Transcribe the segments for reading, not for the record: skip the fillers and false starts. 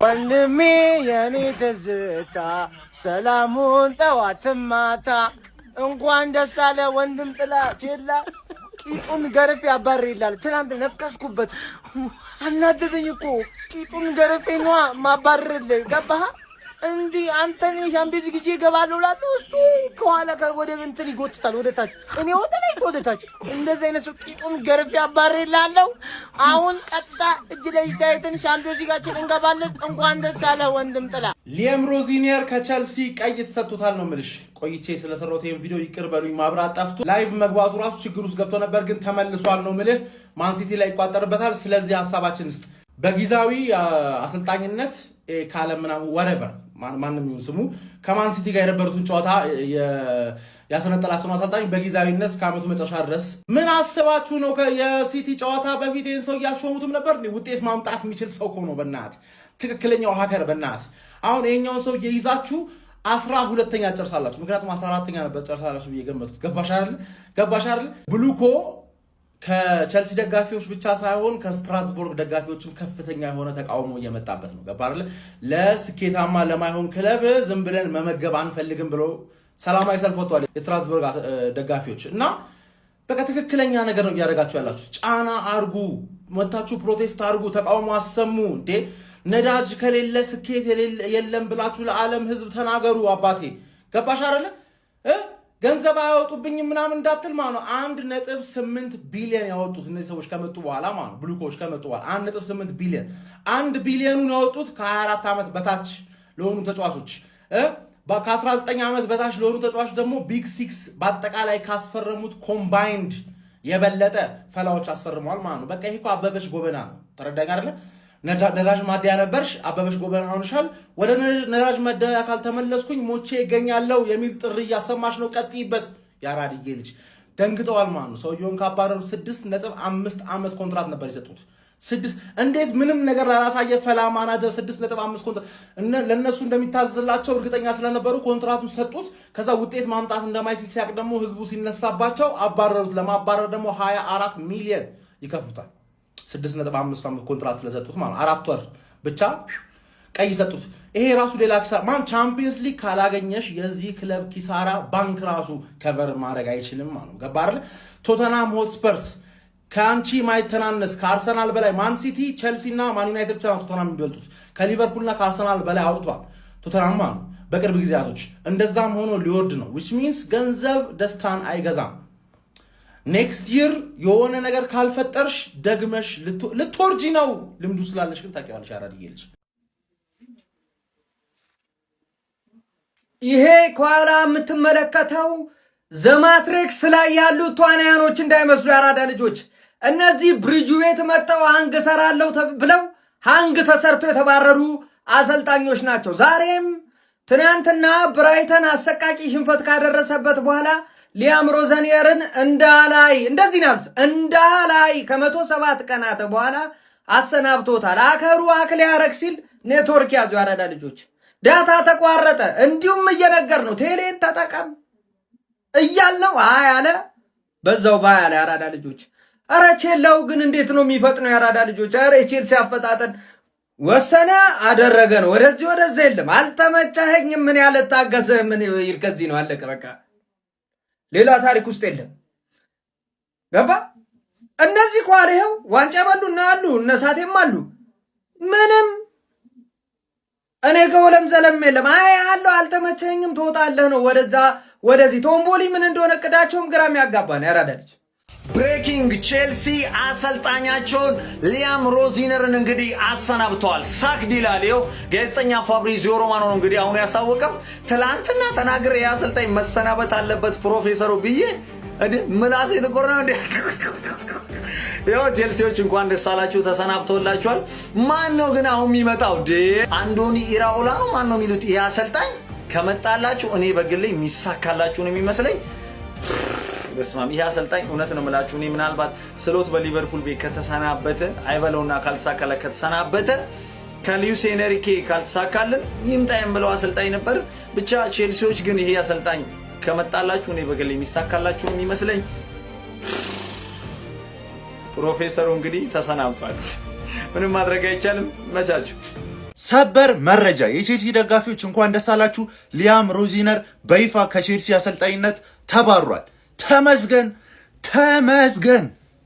ወንድሜ የኔ ትዝታ ሰላሙን ጠዋትም ማታ እንኳን ደስ አለ ወንድም ጥላ ቼላ ቂጡን ገርፌ አባሬ ይላል። ትናንት ነቀስኩበት አናደደኝ እኮ ቂጡን ገርፌ ነዋ ማባረርልህ ገባህ? እንዲህ አንተን ሻምፒዮንስ ጊዜ ይገባል እላለሁ እሱ ከኋላ ወደ እንትን ይጎትታል ወደ ታች እኔ ወደ ታች እንደዚህ አይነት ሰው ቂጡን ገርፌ አባሬላለሁ። አሁን ቀጥታ እጅ ላይ ታይተን ሻምፒዮንስ ሊጋችን እንገባለን። እንኳን ደስ አለ ወንድም ጥላ። ሊያም ሮዚኒየር ከቸልሲ ቀይ ተሰጥቶታል ነው የምልሽ። ቆይቼ ስለሰራሁት ይሄን ቪዲዮ ይቅር በሉኝ፣ ማብራት ጠፍቶ ላይቭ መግባቱ ራሱ ችግር ውስጥ ገብቶ ነበር፣ ግን ተመልሷል ነው የምልህ። ማንሲቲ ላይ ይቋጠርበታል። ስለዚህ ሀሳባችን ውስጥ በጊዜያዊ አሰልጣኝነት ካለምና ወሬቨር ማንንም ይሁን ስሙ ከማን ሲቲ ጋር የነበሩትን ጨዋታ ያሰነጠላቸውን አሰልጣኝ በጊዜያዊነት ከዓመቱ መጨረሻ ድረስ ምን አስባችሁ ነው? የሲቲ ጨዋታ በፊት ይሄን ሰው እያሾሙትም ነበር። ውጤት ማምጣት የሚችል ሰው ነው በእናት ትክክለኛው ሀከር በእናት አሁን ይሄኛውን ሰው እየይዛችሁ 12ኛ ጨርሳላችሁ። ምክንያቱም 14ኛ ነበር ጨርሳላችሁ ብዬ ገመቱት። ገባሽ አይደል? ብሉኮ ከቸልሲ ደጋፊዎች ብቻ ሳይሆን ከስትራስቡርግ ደጋፊዎችም ከፍተኛ የሆነ ተቃውሞ እየመጣበት ነው። ገባ አይደል? ለስኬታማ ለማይሆን ክለብ ዝም ብለን መመገብ አንፈልግም ብሎ ሰላማዊ ሰልፍ ወጥቷል የስትራስቡርግ ደጋፊዎች። እና በቃ ትክክለኛ ነገር ነው እያደረጋችሁ ያላችሁ። ጫና አርጉ፣ መታችሁ ፕሮቴስት አርጉ፣ ተቃውሞ አሰሙ። እንዴ ነዳጅ ከሌለ ስኬት የለም ብላችሁ ለዓለም ህዝብ ተናገሩ። አባቴ ገባሽ አይደል? ገንዘብ አያወጡብኝም ምናምን እንዳትል ማለት ነው። 1.8 ቢሊዮን ያወጡት እነዚህ ሰዎች ከመጡ በኋላ ማለት ነው። ብሉኮች ከመጡ በኋላ 1.8 ቢሊዮን 1 ቢሊዮኑን ያወጡት ከ24 ዓመት በታች ለሆኑ ተጫዋቾች ከ19 ዓመት በታች ለሆኑ ተጫዋቾች ደግሞ ቢግ ሲክስ በአጠቃላይ ካስፈረሙት ኮምባይንድ የበለጠ ፈላዎች አስፈርመዋል ማለት ነው። በቃ ይሄ እኮ አበበሽ ጎበና ነው። ተረዳኝ አይደለ? ነዳጅ ማደያ ነበርሽ፣ አበበሽ ጎበና ሆነሻል። ወደ ነዳጅ ማደያ ካልተመለስኩኝ ሞቼ ይገኛለው የሚል ጥሪ እያሰማሽ ነው። ቀጥይበት። ያራድዬ ልጅ ደንግጠዋል ማለት ነው። ሰውየውን ካባረሩ 6.5 ዓመት ኮንትራት ነበር የሰጡት። እንዴት ምንም ነገር ላላሳየ ፈላ ማናጀር 6.5 ኮንትራት ለነሱ እንደሚታዘዝላቸው እርግጠኛ ስለነበሩ ኮንትራቱን ሰጡት። ከዛ ውጤት ማምጣት እንደማይችል ሲያቅ ደግሞ ህዝቡ ሲነሳባቸው አባረሩት። ለማባረር ደግሞ 24 ሚሊዮን ይከፍሉታል። 6.5 ዓመት ኮንትራት ስለሰጡት ማለት 4 ወር ብቻ ቀይ ሰጡት። ይሄ ራሱ ሌላ ኪሳራ ማን ቻምፒየንስ ሊግ ካላገኘሽ የዚህ ክለብ ኪሳራ ባንክ ራሱ ከቨር ማድረግ አይችልም ማለት ነው። ገባ አይደል? ቶተንሃም ሆትስፐርስ ከአንቺ ማይተናነስ ከአርሰናል በላይ ማን ሲቲ፣ ቸልሲ እና ማን ዩናይትድ ብቻ ነው ቶተንሃም የሚበልጡት። ከሊቨርፑልና ከአርሰናል በላይ አውጥቷል ቶተንሃም ማለት ነው በቅርብ ጊዜያቶች። እንደዛም ሆኖ ሊወርድ ነው which means ገንዘብ ደስታን አይገዛም። ኔክስት ይር የሆነ ነገር ካልፈጠርሽ ደግመሽ ልትወርጂ ነው። ልምዱ ስላለሽ ግን ታውቂዋለሽ። አራድዬ ልጅ ይሄ ከኋላ የምትመለከተው ዘማትሪክስ ላይ ያሉት ተዋናያኖች እንዳይመስሉ ያራዳ ልጆች። እነዚህ ብሪጁ ቤት መጣው ሃንግ ሰራለው ብለው ሃንግ ተሰርቶ የተባረሩ አሰልጣኞች ናቸው። ዛሬም ትናንትና ብራይተን አሰቃቂ ሽንፈት ካደረሰበት በኋላ ሊያም ሮዚኒየርን እንዳላይ እንደዚህ ነው እንዳላይ ከ107 ቀናት በኋላ አሰናብቶታል። አከሩ አክል ያረክ ሲል ኔትወርክ ያዙ ያራዳ ልጆች። ዳታ ተቋረጠ። እንዲሁም እየነገር ነው ቴሌን ተጠቀም እያልነው አያለ በዛው ባያለ ያራዳ ልጆች። አረ ቼላው ግን እንዴት ነው የሚፈጥነው ያራዳ ልጆች? አረ ቼልሲ አፈጣጠን ወሰነ አደረገ ነው። ወደዚህ የለም። አልተመቻኸኝም ምን ያለ ታገሰ ምን ይል ከዚህ ነው አለቀ በቃ። ሌላ ታሪክ ውስጥ የለም። ገባ? እነዚህ ቋሪው ዋንጫ በሉና አሉ እነሳቴም አሉ። ምንም እኔ ገወለም ዘለም የለም። አይ አለው አልተመቸኝም ትወጣለህ ነው ወደዚህ ቶምቦሊ ምን እንደሆነ ቅዳቸውም ግራም ያጋባን ያራዳልች። ብሬኪንግ ቼልሲ አሰልጣኛቸውን ሊያም ሮዚኒየርን እንግዲህ አሰናብተዋል። ሳክ ዲላሊዮ ጋዜጠኛ ፋብሪዚዮ ሮማኖ ነው እንግዲህ አሁን ያሳወቀው። ትላንትና ተናግሬ የአሰልጣኝ መሰናበት አለበት ፕሮፌሰሩ ብዬ ምላሴ ተቆርና እንደ ያው ቼልሲዎች እንኳን ደስ አላችሁ ተሰናብተውላችኋል። ማን ነው ግን አሁን የሚመጣው? አንዶኒ ኢራኦላ ነው ማን ነው የሚሉት? ይሄ አሰልጣኝ ከመጣላችሁ እኔ በግሌ የሚሳካላችሁ ነው የሚመስለኝ። በስማም ይሄ አሰልጣኝ እውነት ነው የምላችሁ። እኔ ምናልባት ስሎት በሊቨርፑል ቤት ከተሰናበተ አይበለውና ካልተሳካለ ከተሰናበተ ከሉዊስ ኤንሪኬ ካልተሳካልን ይምጣ የምለው አሰልጣኝ ነበር። ብቻ ቼልሲዎች ግን ይሄ አሰልጣኝ ከመጣላችሁ እኔ በግሌ የሚሳካላችሁ ነው የሚመስለኝ። ፕሮፌሰሩ እንግዲህ ተሰናብቷል። ምንም ማድረግ አይቻልም። መቻችሁ ሰበር መረጃ የቼልሲ ደጋፊዎች እንኳን ደስ አላችሁ። ሊያም ሮዚነር በይፋ ከቼልሲ አሰልጣኝነት ተባሯል። ተመስገን።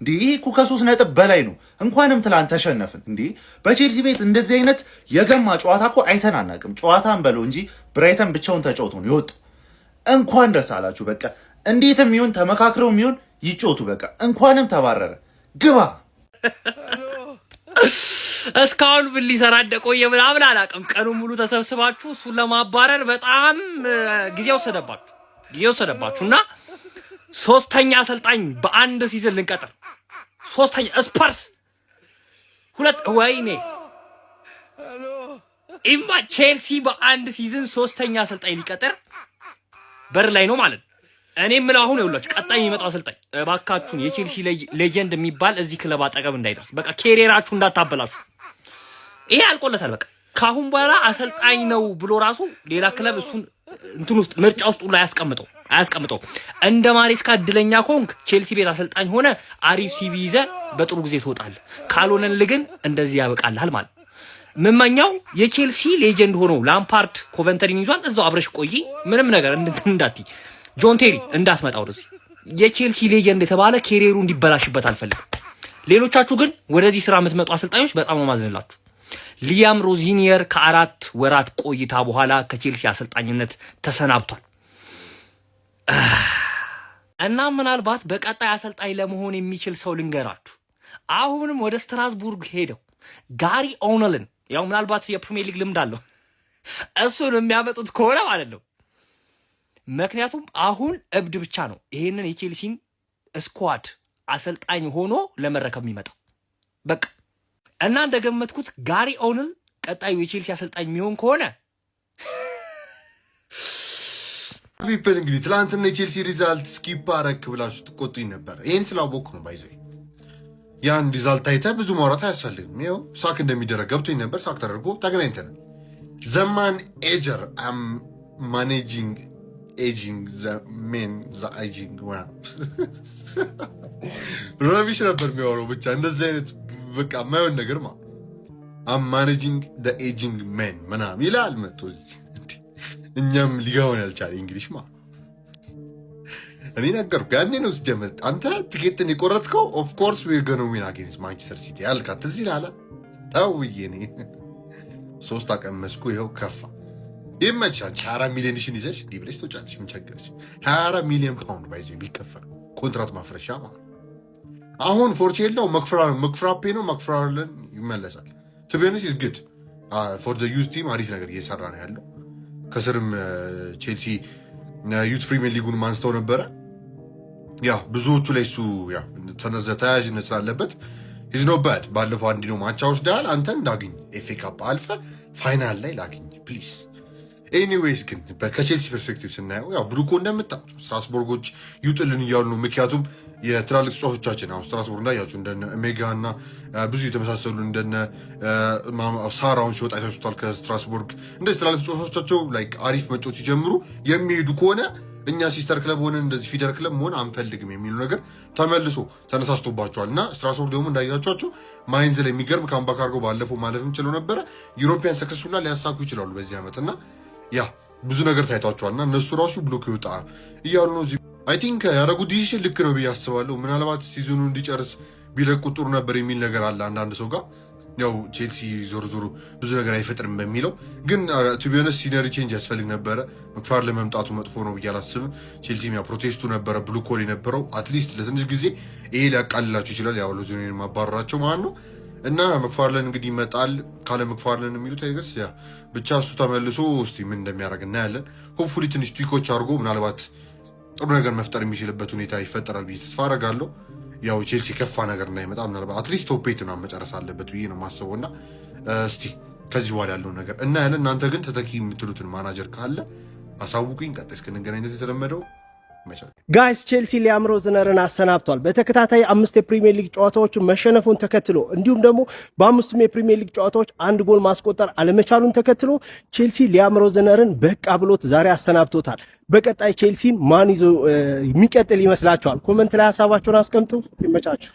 እንዲህ እኮ ከ3 ነጥብ በላይ ነው። እንኳንም ትላንት ተሸነፍን። እንዲህ በቼልሲ ቤት እንደዚህ አይነት የገማ ጨዋታ እኮ አይተን አናውቅም። ጨዋታን በለው እንጂ ብራይተን ብቻውን ተጫውቶ ነው የወጣው። እንኳን ደስ አላችሁ። በቃ እንዴትም ይሁን ተመካክረው ይሁን ይጮቱ። በቃ እንኳንም ተባረረ። ግባ እስካሁን ምን ሊሰራ እንደቆየ ምናምን አላውቅም። ቀኑን ሙሉ ተሰብስባችሁ እሱን ለማባረር በጣም ጊዜ ወሰደባችሁና ሶስተኛ አሰልጣኝ በአንድ ሲዝን ልንቀጥር ሶስተኛ ስፐርስ ሁለት ወይኔ ኢማ ቼልሲ በአንድ ሲዝን ሶስተኛ አሰልጣኝ ሊቀጥር በር ላይ ነው ማለት ነው። እኔ ምን አሁን ይኸውላችሁ ቀጣይ የሚመጣው አሰልጣኝ እባካችሁን የቼልሲ ሌጀንድ የሚባል እዚህ ክለብ አጠገብ እንዳይደርስ በቃ ኬሪየራችሁ እንዳታበላሹ። ይሄ አልቆለታል። በቃ ካሁን በኋላ አሰልጣኝ ነው ብሎ ራሱ ሌላ ክለብ እሱን እንትን ውስጥ ምርጫ ውስጥ ላይ አያስቀምጠው። እንደ ማሬስካ እድለኛ ኮንክ ቼልሲ ቤት አሰልጣኝ ሆነ አሪፍ ሲቪ ይዘ በጥሩ ጊዜ ትወጣለህ። ካልሆነልህ ግን እንደዚህ ያበቃልሃል ማለት ምመኛው የቼልሲ ሌጀንድ ሆኖ ላምፓርድ ኮቨንተሪን ይዟል። እዛው አብረሽ ቆይ ምንም ነገር እንዳትይ። ጆን ቴሪ እንዳትመጣ ወደዚህ። የቼልሲ ሌጀንድ የተባለ ኬሪየሩ እንዲበላሽበት አልፈልግም። ሌሎቻችሁ ግን ወደዚህ ስራ የምትመጡ አሰልጣኞች በጣም ነው ማዝንላችሁ። ሊያም ሮዚኒየር ከ4 ወራት ቆይታ በኋላ ከቼልሲ አሰልጣኝነት ተሰናብቷል እና ምናልባት በቀጣይ አሰልጣኝ ለመሆን የሚችል ሰው ልንገራችሁ። አሁንም ወደ ስትራስቡርግ ሄደው ጋሪ ኦነልን ያው ምናልባት የፕሪሚየር ሊግ ልምድ አለው እሱን የሚያመጡት ከሆነ ማለት ነው። ምክንያቱም አሁን እብድ ብቻ ነው ይሄንን የቼልሲን ስኳድ አሰልጣኝ ሆኖ ለመረከብ የሚመጣው በቃ። እና እንደገመትኩት ጋሪ ኦነል ቀጣዩ የቼልሲ አሰልጣኝ የሚሆን ከሆነ ፒፕል እንግዲህ ትላንትና የቼልሲ ሪዛልት ስኪፕ አረክ ብላችሁ ትቆጡኝ ነበር። ይሄን ስላወቅኩ ነው ባይዘው ያን ሪዛልት አይተ ብዙ ማውራት አያስፈልግም። ይኸው ሳክ እንደሚደረግ ገብቶኝ ነበር። ሳክ ተደርጎ ተገናኝተናል። ዘማን ኤጀር አም ማኔጂንግ ኤጂንግ ዘሜን ዘአጂንግ ዋ ረቢሽ ነበር የሚያወራው። ብቻ እንደዚህ አይነት በቃ የማይሆን ነገር ማ አም ማኔጂንግ ዘ ኤጂንግ ሜን ምናምን ይላል መጥቶ እኛም ሊገባን ያልቻለ እንግሊሽ ማ እኔ ነገርኩ። ያኔ ነው ሲጀመር አንተ ቲኬትን የቆረጥከው ኦፍ ኮርስ ዊ አር ጎና ዊን አጌንስት ማንቸስተር ሲቲ ያልካት እዚህ ላለ ታውዬ እኔ 3 አቀመስኩ። ይኸው ከፋ ይመቻል። 24 ሚሊዮንሽን ይዘሽ እንዲህ ብለሽ ተጫለሽ። ምን ቸገረሽ? 24 ሚሊዮን ፓውንድ ባይዞ ቢከፈል ኮንትራት ማፍረሻ ማለት አሁን ፎርቼላው መክፍራፔ ነው። መክፍራለን ይመለሳል። ቱ ቢ ኦነስት ኢዝ ጉድ ፎር ዘ ዩዝ ቲም አሪፍ ነገር እየሰራ ነው ያለው። ከስርም ቼልሲ ዩት ፕሪሚየር ሊጉን ማንስተው ነበረ። ያ ብዙዎቹ ላይ እሱ ያ ተያያዥነት ስላለበት ኢዝ ኖት ባድ። ባለፈው አንድ ነው ማቻ ወስደሃል አንተ እንዳገኝ ኤፍ ኤ ካፕ አልፈ ፋይናል ላይ ላገኝ ፕሊዝ። ኤኒዌይስ ግን ከቼልሲ ፐርስፔክቲቭ ስናየው ያው ብሩኮ እንደምታውቁ ስትራስቦርጎች ይውጥልን እያሉ ነው። ምክንያቱም የትላልቅ ተጫዋቾቻችን አሁን ስትራስቦርግ እንዳያችሁ እንደነ ሜጋ እና ብዙ የተመሳሰሉ እንደነ ሳራውን ሲወጣ አይታችሁታል። ከስትራስቦርግ እንደዚህ ትላልቅ ተጫዋቾቻቸው ላይክ አሪፍ መጫወት ሲጀምሩ የሚሄዱ ከሆነ እኛ ሲስተር ክለብ ሆነን እንደዚህ ፊደር ክለብ መሆን አንፈልግም የሚሉ ነገር ተመልሶ ተነሳስቶባቸዋል። እና ስትራስቦርግ ደግሞ እንዳያችኋቸው ማይንዝ ላይ የሚገርም ካምባክ አድርገው ባለፈው ማለፍም ችለው ነበረ። ዩሮፒያን ሰክሰስፉል ሊያሳኩ ይችላሉ በዚህ ዓመት እና ያ ብዙ ነገር ታይቷቸዋል። እና እነሱ ራሱ ብሎክ ይወጣ እያሉ ነው። አይ ቲንክ ያደረጉት ዲሲሽን ልክ ነው ብዬ አስባለሁ። ምናልባት ሲዝኑ እንዲጨርስ ቢለቁ ጥሩ ነበር የሚል ነገር አለ አንዳንድ ሰው ጋር። ያው ቼልሲ ዞር ዞሩ ብዙ ነገር አይፈጥርም በሚለው ግን ቱ ቢ ኦነስት ሲነሪ ቼንጅ ያስፈልግ ነበረ። መክፋር ለመምጣቱ መጥፎ ነው ብዬ አላስብም። ቼልሲም ያው ፕሮቴስቱ ነበረ ብሉ ኮል የነበረው አትሊስት ለትንሽ ጊዜ ይሄ ሊያቃልላቸው ይችላል። ያው ለዞኔን ማባረራቸው ማለት ነው። እና መክፋርለን እንግዲህ ይመጣል ካለ መክፋርለን የሚሉት አይገስ ያ ብቻ እሱ ተመልሶ እስቲ ምን እንደሚያደርግ እናያለን። ሆፕፉሊ ትንሽ ትዊኮች አድርጎ ምናልባት ጥሩ ነገር መፍጠር የሚችልበት ሁኔታ ይፈጠራል ብዬ ተስፋ አደርጋለሁ። ያው ቼልሲ ከፋ ነገር እንዳይመጣ ምናልባት አትሊስት ቶፕ 8 ምናምን መጨረስ አለበት ብዬ ነው የማስበው። እና እስቲ ከዚህ በኋላ ያለውን ነገር እናያለን። እናንተ ግን ተተኪ የምትሉትን ማናጀር ካለ አሳውቁኝ። ቀጣይ እስክንገናኝ የተለመደው ጋይስ ቼልሲ ሊያም ሮዝነርን አሰናብቷል። በተከታታይ 5 የፕሪሚየር ሊግ ጨዋታዎችን መሸነፉን ተከትሎ እንዲሁም ደግሞ በ5ቱም የፕሪሚየር ሊግ ጨዋታዎች 1 ጎል ማስቆጠር አለመቻሉን ተከትሎ ቼልሲ ሊያም ሮዝነርን በቃ ብሎት ዛሬ አሰናብቶታል። በቀጣይ ቼልሲን ማን ይዞ የሚቀጥል ይመስላችኋል? ኮመንት ላይ ሀሳባችሁን አስቀምጡ። ይመቻችሁ።